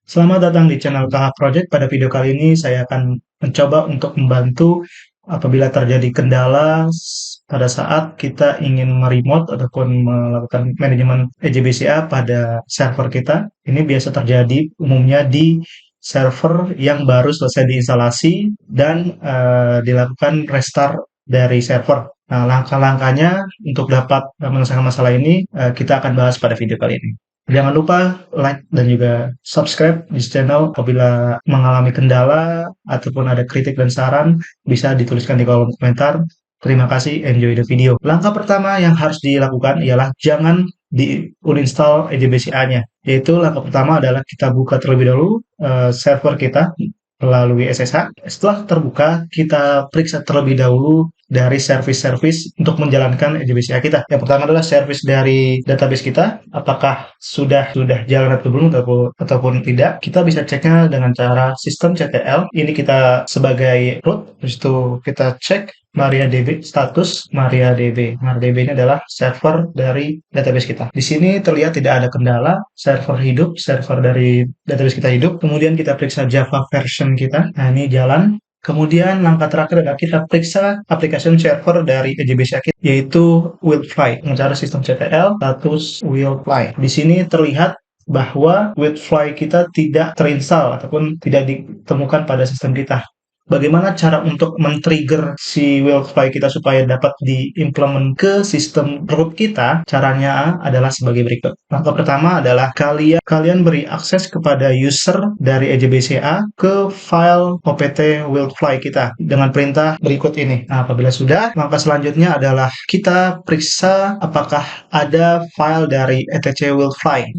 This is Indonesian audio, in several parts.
Selamat datang di channel KH Project. Pada video kali ini saya akan mencoba untuk membantu apabila terjadi kendala pada saat kita ingin meremote ataupun melakukan manajemen EJBCA pada server kita. Ini biasa terjadi umumnya di server yang baru selesai diinstalasi dan dilakukan restart dari server. Nah, langkah-langkahnya untuk dapat menyelesaikan masalah ini kita akan bahas pada video kali ini. Jangan lupa like dan juga subscribe di channel. Apabila mengalami kendala ataupun ada kritik dan saran, bisa dituliskan di kolom komentar. Terima kasih, enjoy the video. Langkah pertama yang harus dilakukan ialah jangan di-uninstall EJBCA-nya. Yaitu langkah pertama adalah kita buka terlebih dahulu server kita melalui SSH. Setelah terbuka, kita periksa terlebih dahulu dari service-service untuk menjalankan EJBCA kita. Yang pertama adalah service dari database kita, apakah sudah jalan atau belum ataupun tidak. Kita bisa ceknya dengan cara sistem CTL. Ini kita sebagai root, habis itu kita cek MariaDB, status MariaDB. MariaDB ini adalah server dari database kita. Di sini terlihat tidak ada kendala, server hidup, server dari database kita hidup. Kemudian kita periksa Java version kita. Nah, ini jalan. Kemudian langkah terakhir adalah kita periksa application server dari EJBCA kita, yaitu Wildfly. Dengan cara sistem CTL, status Wildfly. Di sini terlihat bahwa Wildfly kita tidak terinstall ataupun tidak ditemukan pada sistem kita. Bagaimana cara untuk men-trigger si Wildfly kita supaya dapat diimplement ke sistem root kita? Caranya adalah sebagai berikut. Langkah pertama adalah kalian beri akses kepada user dari EJBCA ke file opt Wildfly kita dengan perintah berikut ini. Nah, apabila sudah, langkah selanjutnya adalah kita periksa apakah ada file dari etc Wildfly.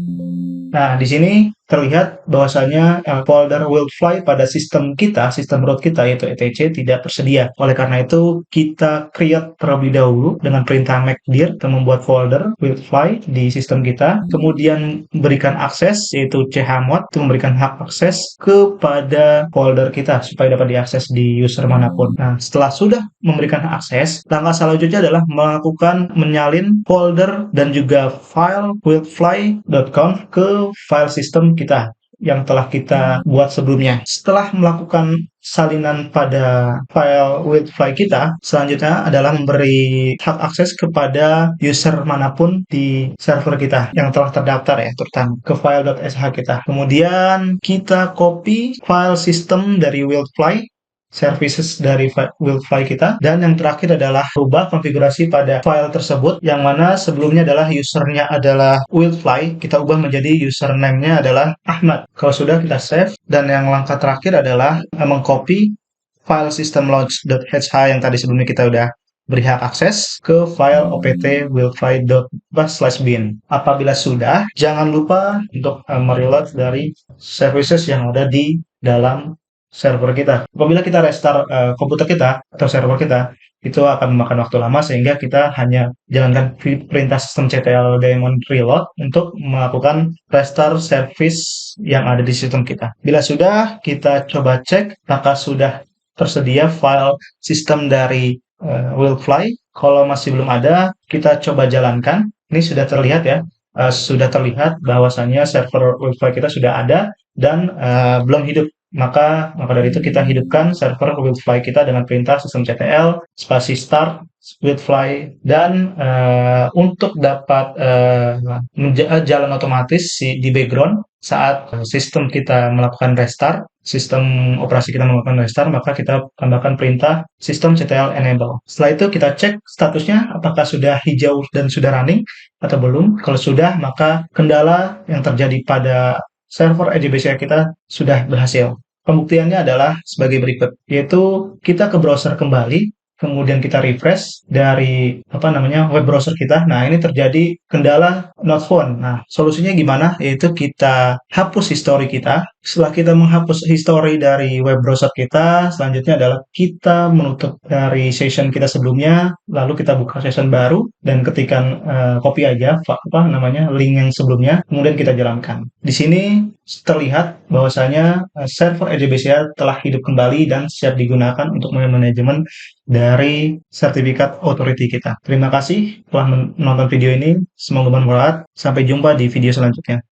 Nah, di sini terlihat bahwasanya folder Wildfly pada sistem kita, sistem root kita yaitu etc tidak tersedia. Oleh karena itu, kita create terlebih dahulu dengan perintah mkdir untuk membuat folder Wildfly di sistem kita, kemudian berikan akses yaitu chmod untuk memberikan hak akses kepada folder kita supaya dapat diakses di user manapun. Nah, setelah sudah memberikan hak akses, langkah selanjutnya adalah melakukan menyalin folder dan juga file wildfly.conf ke file sistem kita yang telah kita buat sebelumnya. Setelah melakukan salinan pada file Wildfly kita, selanjutnya adalah memberi hak akses kepada user manapun di server kita yang telah terdaftar ya, terutama ke file.sh kita. Kemudian kita copy file system dari Wildfly, services dari Wildfly kita, dan yang terakhir adalah rubah konfigurasi pada file tersebut yang mana sebelumnya adalah usernya adalah Wildfly, kita ubah menjadi username-nya adalah Ahmad. Kalau sudah, kita save, dan yang langkah terakhir adalah mengcopy file system.launch.h yang tadi sebelumnya kita udah beri hak akses ke file opt wildfly.bin. Apabila sudah, jangan lupa untuk mereload dari services yang ada di dalam server kita. Apabila kita restart komputer kita atau server kita, itu akan memakan waktu lama sehingga kita hanya jalankan perintah sistem CTL daemon reload untuk melakukan restart service yang ada di sistem kita. Bila sudah, kita coba cek apakah sudah tersedia file sistem dari Wildfly. Kalau masih belum ada, kita coba jalankan. Ini sudah terlihat ya. Sudah terlihat bahwasannya server Wildfly kita sudah ada dan belum hidup. Maka dari itu kita hidupkan server Wildfly kita dengan perintah systemctl spasi start Wildfly, dan untuk dapat jalan otomatis di background saat sistem kita melakukan restart, sistem operasi kita melakukan restart, maka kita tambahkan perintah systemctl enable. Setelah itu kita cek statusnya apakah sudah hijau dan sudah running atau belum. Kalau sudah, maka kendala yang terjadi pada server EJBCA kita sudah berhasil. Pembuktiannya adalah sebagai berikut, yaitu kita ke browser kembali, kemudian kita refresh dari web browser kita. Nah, ini terjadi kendala not found. Nah, solusinya gimana? Yaitu kita hapus history kita. Setelah kita menghapus history dari web browser kita, selanjutnya adalah kita menutup dari session kita sebelumnya, lalu kita buka session baru dan ketikkan copy aja link yang sebelumnya, kemudian kita jalankan. Di sini terlihat bahwasanya server EJBCA telah hidup kembali dan siap digunakan untuk manajemen dari sertifikat authority kita. Terima kasih telah menonton video ini. Semoga bermanfaat. Sampai jumpa di video selanjutnya.